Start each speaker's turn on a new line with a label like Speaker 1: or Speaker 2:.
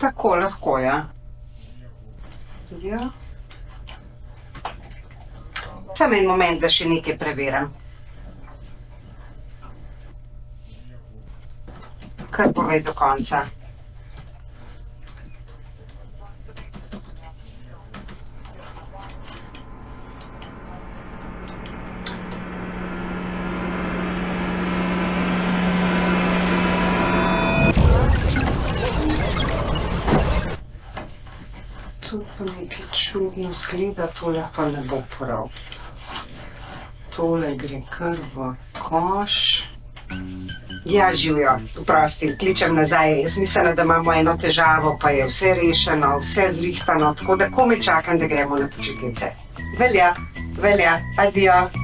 Speaker 1: Tako lahko, ja. Ja. Samo en moment, da še nekaj preverim. Kar povej do konca. Tu pa nekaj čudno zgleda, tole pa ne bo prav. Tole gre kar v koš. Ja, živjo, oprosti, kličem nazaj. Jaz mislim, da imamo eno težavo, pa je vse rešeno, vse zrihtano, tako da komaj čakam, da gremo na počitnice. Velja, adijo.